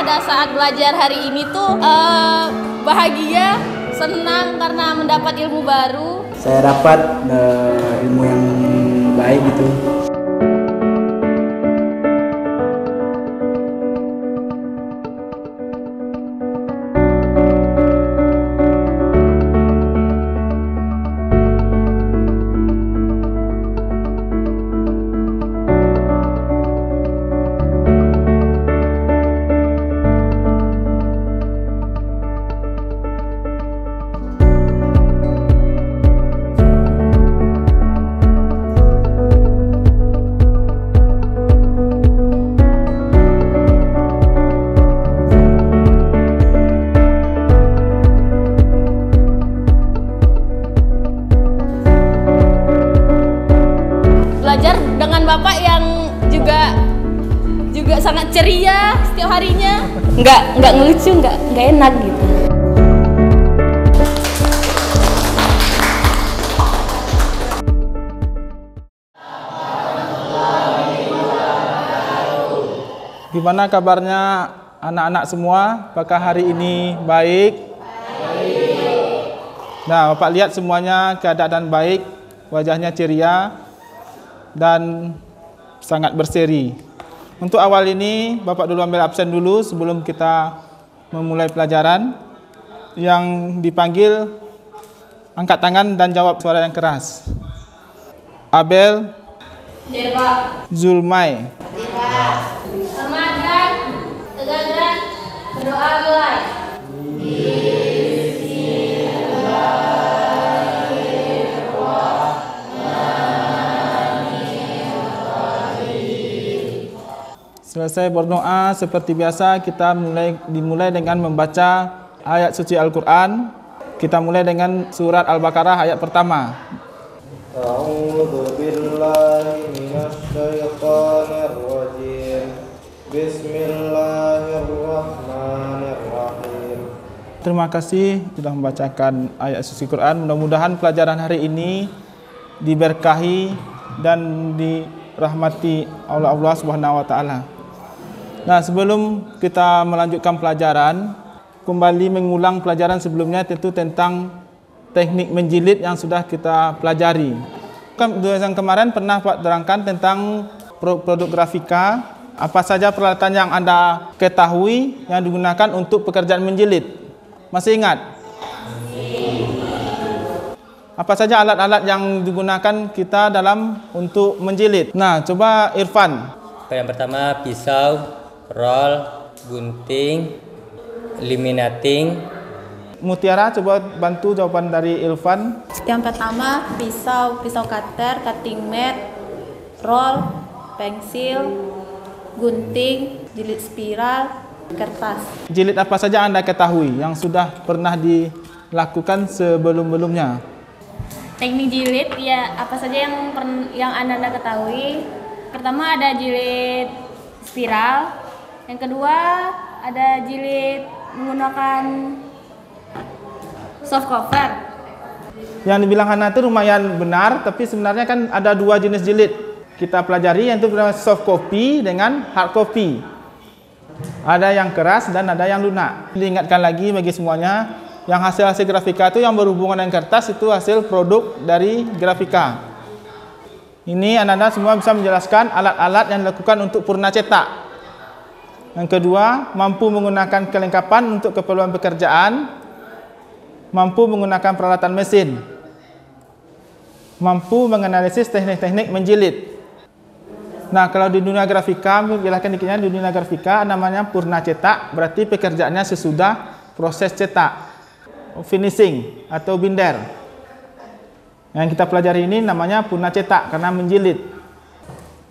pada saat belajar hari ini tuh bahagia, senang karena mendapat ilmu baru. Saya dapat ilmu yang baik gitu. Belajar dengan Bapak yang juga sangat ceria setiap harinya, nggak ngelucu, nggak enak gitu. Gimana kabarnya anak-anak semua? Apakah hari ini baik? Nah, Bapak lihat semuanya keadaan baik, wajahnya ceria dan sangat berseri. Untuk awal ini, Bapak dulu ambil absen dulu sebelum kita memulai pelajaran. Yang dipanggil, angkat tangan dan jawab suara yang keras. Abel, Zulmai, Ramadan, tegakkan, berdoa mulai. Selesai berdoa, seperti biasa kita dimulai dengan membaca ayat suci Al-Quran. Kita mulai dengan surat Al-Baqarah ayat pertama. A'udzu billahi minasy syaithanir rajim. Bismillahirrahmanirrahim. Terima kasih sudah membacakan ayat suci Quran. Mudah-mudahan pelajaran hari ini diberkahi dan dirahmati oleh Allah Subhanahu wa taala. Nah, sebelum kita melanjutkan pelajaran, kembali mengulang pelajaran sebelumnya tentu tentang teknik menjilid yang sudah kita pelajari. Yang kemarin pernah Pak terangkan tentang produk grafika, apa saja peralatan yang Anda ketahui yang digunakan untuk pekerjaan menjilid. Masih ingat? Apa saja alat-alat yang digunakan kita untuk menjilid? Nah, coba Irfan. Yang pertama pisau, roll, gunting, laminating. Mutiara, coba bantu jawaban dari Irfan. Yang pertama pisau cutter, cutting mat, roll, pensil, gunting, jilid spiral, kertas. Jilid apa saja Anda ketahui yang sudah pernah dilakukan sebelum-belumnya? Teknik jilid ya apa saja yang Anda ketahui. Pertama ada jilid spiral. Yang kedua ada jilid menggunakan soft cover. Yang dibilang Hana itu lumayan benar, tapi sebenarnya kan ada dua jenis jilid kita pelajari, yaitu soft copy dengan hard copy. Ada yang keras dan ada yang lunak. Diingatkan lagi bagi semuanya, yang hasil-hasil grafika itu yang berhubungan dengan kertas itu hasil produk dari grafika. Ini Anda semua bisa menjelaskan alat-alat yang dilakukan untuk purna cetak. Yang kedua, mampu menggunakan kelengkapan untuk keperluan pekerjaan, mampu menggunakan peralatan mesin, mampu menganalisis teknik-teknik menjilid. Nah, kalau di dunia grafika, jelaskan dikitnya di dunia grafika namanya purna cetak, berarti pekerjaannya sesudah proses cetak, finishing atau binder. Yang kita pelajari ini namanya purna cetak karena menjilid.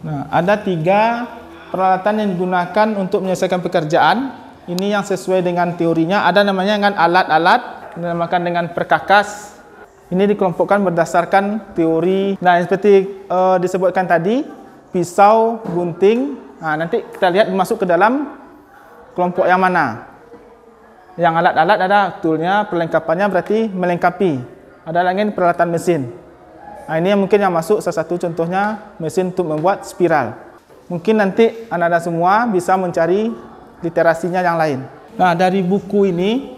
Nah, ada 3 peralatan yang digunakan untuk menyelesaikan pekerjaan. Ini yang sesuai dengan teorinya. Ada namanya dengan alat-alat, dinamakan dengan perkakas. Ini dikelompokkan berdasarkan teori. Nah, seperti disebutkan tadi, pisau, gunting. Nah, nanti kita lihat masuk ke dalam kelompok yang mana. Yang alat-alat ada toolnya, perlengkapannya berarti melengkapi. Ada lagi peralatan mesin. Nah, ini yang mungkin yang masuk salah satu contohnya mesin untuk membuat spiral. Mungkin nanti Anda semua bisa mencari literasinya yang lain. Nah, dari buku ini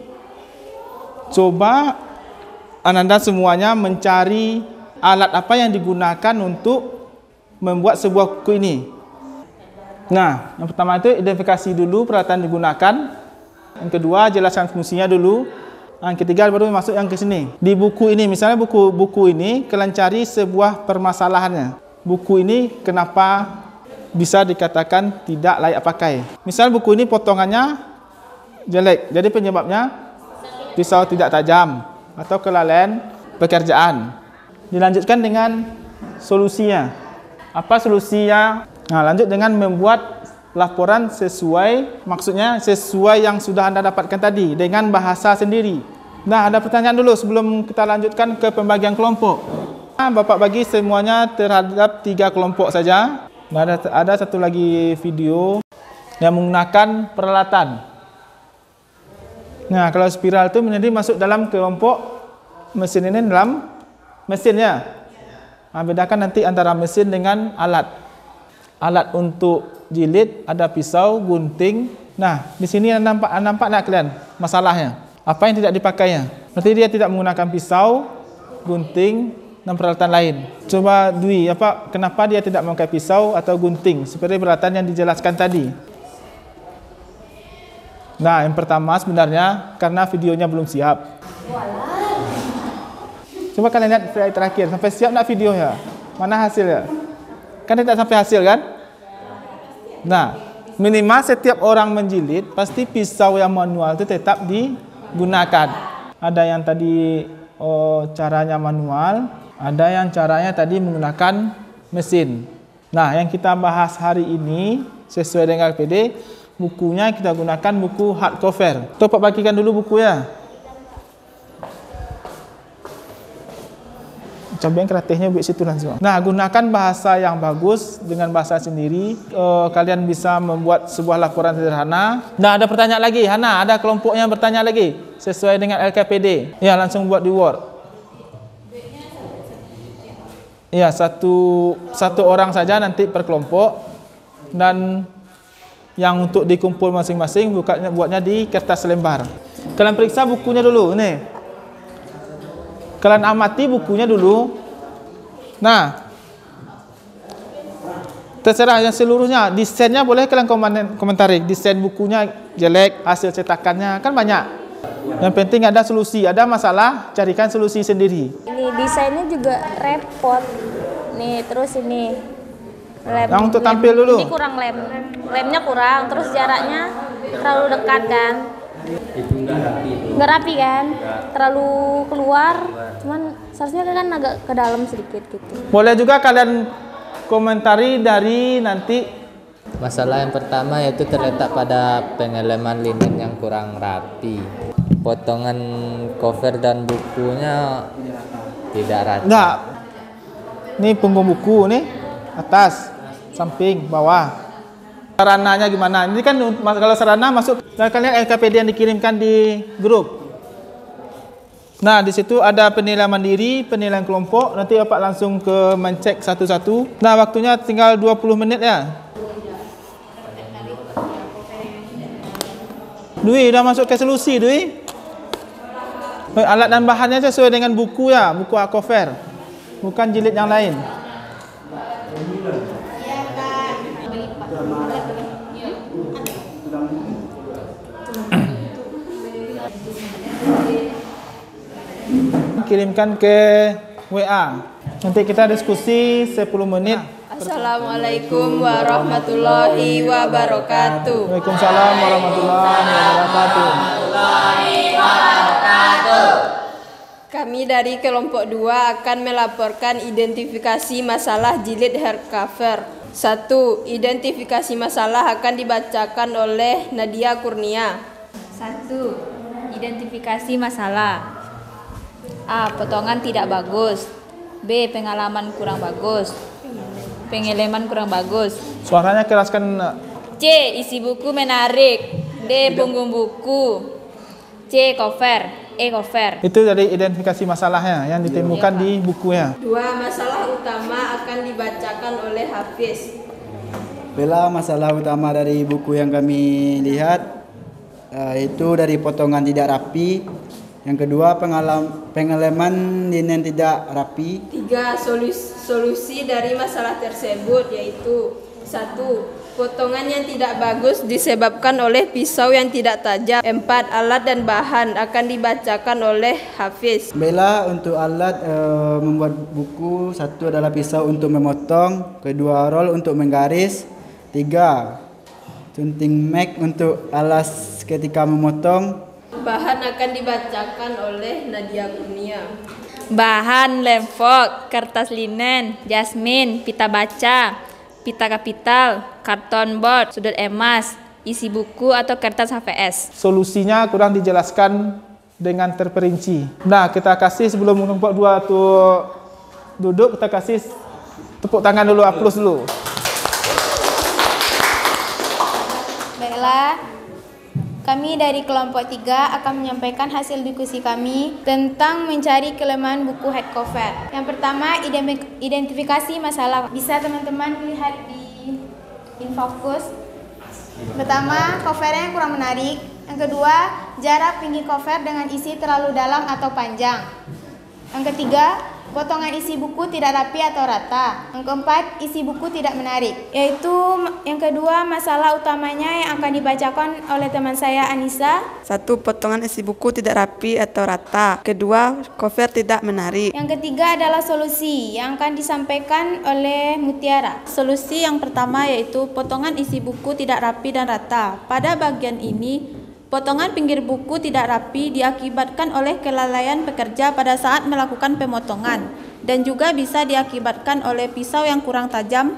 coba Ananda semuanya mencari alat apa yang digunakan untuk membuat sebuah buku ini. Nah, yang pertama itu identifikasi dulu peralatan digunakan. Yang kedua, jelaskan fungsinya dulu. Yang ketiga baru masuk yang ke sini. Di buku ini, misalnya buku ini kalian cari sebuah permasalahannya. Buku ini kenapa bisa dikatakan tidak layak pakai. Misal buku ini potongannya jelek, jadi penyebabnya pisau tidak tajam atau kelalaian pekerjaan. Dilanjutkan dengan solusinya. Apa solusinya? Nah, lanjut dengan membuat laporan sesuai, maksudnya sesuai yang sudah Anda dapatkan tadi dengan bahasa sendiri. Nah, ada pertanyaan dulu sebelum kita lanjutkan ke pembagian kelompok. Nah, Bapak bagi semuanya terhadap 3 kelompok saja. Nah, ada satu lagi video yang menggunakan peralatan. Nah, kalau spiral itu menjadi masuk dalam kelompok mesin ini dalam mesinnya. Nah, bedakan nanti antara mesin dengan alat. Alat untuk jilid ada pisau, gunting. Nah, di sini nampak tak kalian masalahnya? Apa yang tidak dipakainya? Berarti dia tidak menggunakan pisau, gunting, dan peralatan lain. Coba Dwi, kenapa dia tidak memakai pisau atau gunting seperti peralatan yang dijelaskan tadi? Nah, yang pertama sebenarnya karena videonya belum siap. Coba kalian lihat slide terakhir, sampai siap nak videonya? Mana hasilnya? Kan tidak sampai hasil kan? Nah, minimal setiap orang menjilid pasti pisau yang manual itu tetap digunakan. Ada yang tadi caranya manual, ada yang caranya tadi menggunakan mesin. Nah, yang kita bahas hari ini sesuai dengan LPD, bukunya kita gunakan buku hardcover. Pak bagikan dulu bukunya. Coba yang kreatifnya buat situ langsung. Nah, gunakan bahasa yang bagus dengan bahasa sendiri. Kalian bisa membuat sebuah laporan sederhana. Nah, ada pertanyaan lagi. Hana, ada kelompok yang bertanya lagi sesuai dengan LKPD. Ya, langsung buat di Word. Ya, satu orang saja nanti per kelompok. Dan yang untuk dikumpul masing-masing buatnya di kertas lembar. Kalian periksa bukunya dulu. Nih. Kalian amati bukunya dulu. Nah, terserah yang seluruhnya. Desainnya boleh kalian komentari. Desain bukunya jelek, hasil cetakannya kan banyak. Yang penting ada solusi. Ada masalah, carikan solusi sendiri. Ini desainnya juga repot. Nih, terus ini lem. Yang untuk tampil dulu. Ini kurang lemnya kurang. Terus jaraknya terlalu dekat kan. Nggak rapi kan, terlalu keluar, cuman seharusnya kan agak ke dalam sedikit gitu. Boleh juga kalian komentari dari nanti. Masalah yang pertama yaitu terletak pada pengeleman linen yang kurang rapi. Potongan cover dan bukunya tidak rata. Nah, ini punggung buku nih, atas, samping, bawah. Sarananya gimana? Ini kan kalau sarana masuk kalian LKPD yang dikirimkan di grup. Nah, di situ ada penilaian mandiri, penilaian kelompok. Nanti Bapak langsung ke mencek satu-satu. Nah, waktunya tinggal 20 menit ya. Dwi, udah masuk ke solusi, Dwi? Alat dan bahannya sesuai dengan buku ya, buku hardcover. Bukan jilid yang lain. Kirimkan ke WA. Nanti kita diskusi 10 menit. Assalamualaikum warahmatullahi wabarakatuh. Waalaikumsalam warahmatullahi wabarakatuh. Kami dari kelompok 2 akan melaporkan identifikasi masalah jilid hardcover. 1. Identifikasi masalah akan dibacakan oleh Nadia Kurnia. 1. Identifikasi masalah. A. Potongan tidak bagus. B. Pengalaman kurang bagus. Pengeleman kurang bagus. Suaranya keraskan. C. Isi buku menarik. D. Punggung buku. C. Cover. E. Cover. Itu dari identifikasi masalahnya yang ditemukan di bukunya. 2. Masalah utama akan dibacakan oleh Hafiz. Bila masalah utama dari buku yang kami lihat itu dari potongan tidak rapi. Yang kedua pengeleman linen tidak rapi. 3. Solusi dari masalah tersebut yaitu 1. Potongan yang tidak bagus disebabkan oleh pisau yang tidak tajam. 4. Alat dan bahan akan dibacakan oleh Hafiz. Bila untuk alat membuat buku, 1 adalah pisau untuk memotong, kedua roll untuk menggaris, 3 sunting mek untuk alas ketika memotong. Bahan akan dibacakan oleh Nadia Kurnia. Bahan lem fork, kertas linen, jasmin, pita baca, pita kapital, karton board, sudut emas, isi buku atau kertas HVS. Solusinya kurang dijelaskan dengan terperinci. Nah, kita kasih sebelum kelompok 2 tuh duduk, kita kasih tepuk tangan dulu, aplaus dulu. Baiklah, kami dari kelompok 3 akan menyampaikan hasil diskusi kami tentang mencari kelemahan buku head cover. Yang pertama, identifikasi masalah. Bisa teman-teman lihat di Infocus. Pertama, covernya kurang menarik. Yang kedua, jarak pinggir cover dengan isi terlalu dalam atau panjang. Yang ketiga, potongan isi buku tidak rapi atau rata. Yang keempat, isi buku tidak menarik. Yaitu yang kedua, masalah utamanya yang akan dibacakan oleh teman saya Anissa. 1. Potongan isi buku tidak rapi atau rata. Kedua, cover tidak menarik. Yang ketiga adalah solusi yang akan disampaikan oleh Mutiara. Solusi yang pertama yaitu potongan isi buku tidak rapi dan rata. Pada bagian ini, potongan pinggir buku tidak rapi diakibatkan oleh kelalaian pekerja pada saat melakukan pemotongan dan juga bisa diakibatkan oleh pisau yang kurang tajam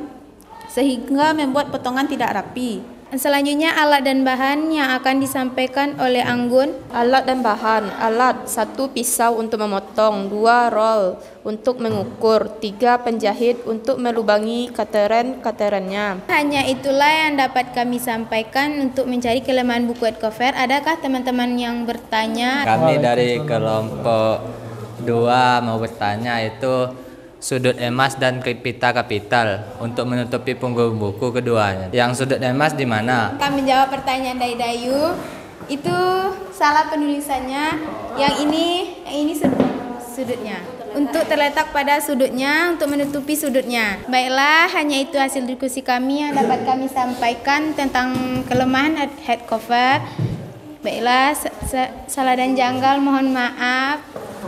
sehingga membuat potongan tidak rapi. Selanjutnya, alat dan bahan yang akan disampaikan oleh Anggun. Alat dan bahan. Alat: 1. Pisau untuk memotong, 2. Roll untuk mengukur, 3. Penjahit untuk melubangi katerennya. Hanya itulah yang dapat kami sampaikan untuk mencari kelemahan buku head cover. Adakah teman-teman yang bertanya? Kami dari kelompok 2 mau bertanya itu sudut emas dan pita kapital untuk menutupi punggung buku keduanya. Yang sudut emas di mana? Kami menjawab pertanyaan dari Dayu. Itu salah penulisannya. Yang ini sudutnya. Untuk terletak pada sudutnya, untuk menutupi sudutnya. Baiklah, hanya itu hasil diskusi kami yang dapat kami sampaikan tentang kelemahan head cover. Baiklah, salah dan janggal mohon maaf.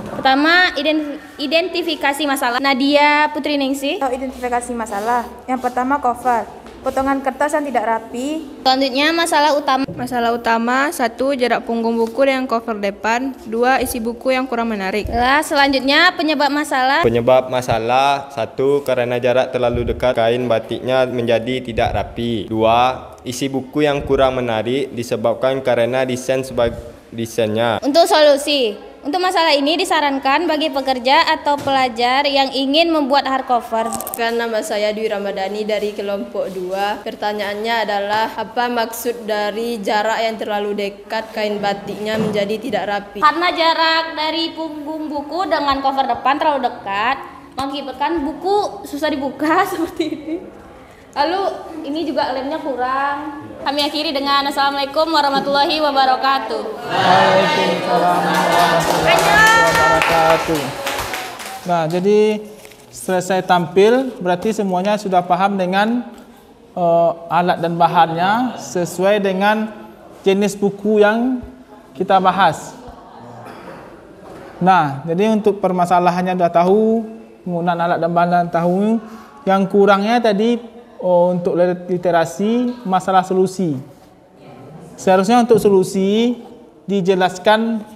Pertama, identifikasi masalah. Nadia Putri Ningsih. Identifikasi masalah. Yang pertama, cover. Potongan kertas yang tidak rapi. Selanjutnya, masalah utama. Masalah utama: 1. Jarak punggung buku dengan cover depan, 2. Isi buku yang kurang menarik. Selanjutnya, penyebab masalah. Penyebab masalah: 1. Karena jarak terlalu dekat, kain batiknya menjadi tidak rapi. 2. Isi buku yang kurang menarik disebabkan karena desainnya. Untuk solusi. Untuk masalah ini disarankan bagi pekerja atau pelajar yang ingin membuat hardcover. Nama saya Dwi Ramadhani dari kelompok 2. Pertanyaannya adalah, apa maksud dari jarak yang terlalu dekat kain batiknya menjadi tidak rapi? Karena jarak dari punggung buku dengan cover depan terlalu dekat, mengakibatkan buku susah dibuka seperti ini. Lalu ini juga lemnya kurang. Kami akhiri dengan Assalamualaikum warahmatullahi wabarakatuh. Waalaikumsalam warahmatullahi wabarakatuh. Nah, jadi selesai tampil, berarti semuanya sudah paham dengan alat dan bahannya sesuai dengan jenis buku yang kita bahas. Nah, jadi untuk permasalahannya sudah tahu, penggunaan alat dan bahan tahu. Yang kurangnya tadi untuk literasi masalah solusi. Seharusnya untuk solusi dijelaskan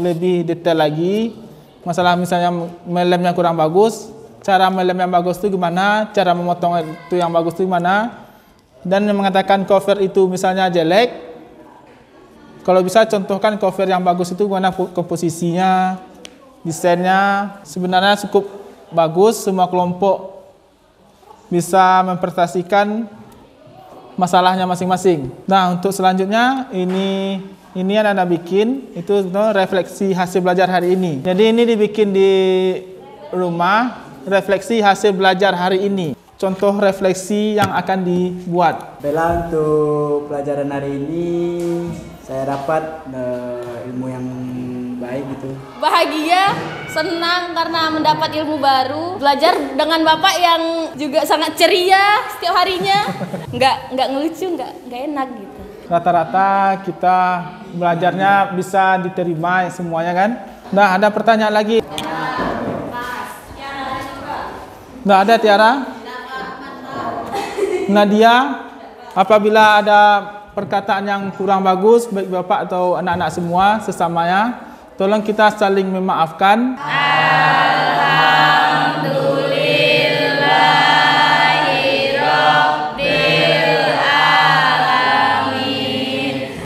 lebih detail lagi. Masalah misalnya melemnya kurang bagus, cara melem yang bagus itu gimana, cara memotong itu yang bagus itu gimana, dan mengatakan cover itu misalnya jelek. Kalau bisa contohkan cover yang bagus itu gimana komposisinya, desainnya. Sebenarnya cukup bagus, semua kelompok bisa mempresentasikan masalahnya masing-masing. Nah, untuk selanjutnya ini yang Anda bikin itu refleksi hasil belajar hari ini. Jadi ini dibikin di rumah, refleksi hasil belajar hari ini. contoh refleksi yang akan dibuat. Baiklah, untuk pelajaran hari ini saya dapat ilmu yang baik gitu. Bahagia, senang karena mendapat ilmu baru. Belajar dengan Bapak yang juga sangat ceria setiap harinya. Nggak ngelucu, nggak enak gitu. Rata-rata kita belajarnya bisa diterima semuanya kan. Nah, ada pertanyaan lagi? Nggak ada, Tiara? Nadia, apabila ada perkataan yang kurang bagus baik Bapak atau anak-anak semua sesamanya, tolong kita saling memaafkan.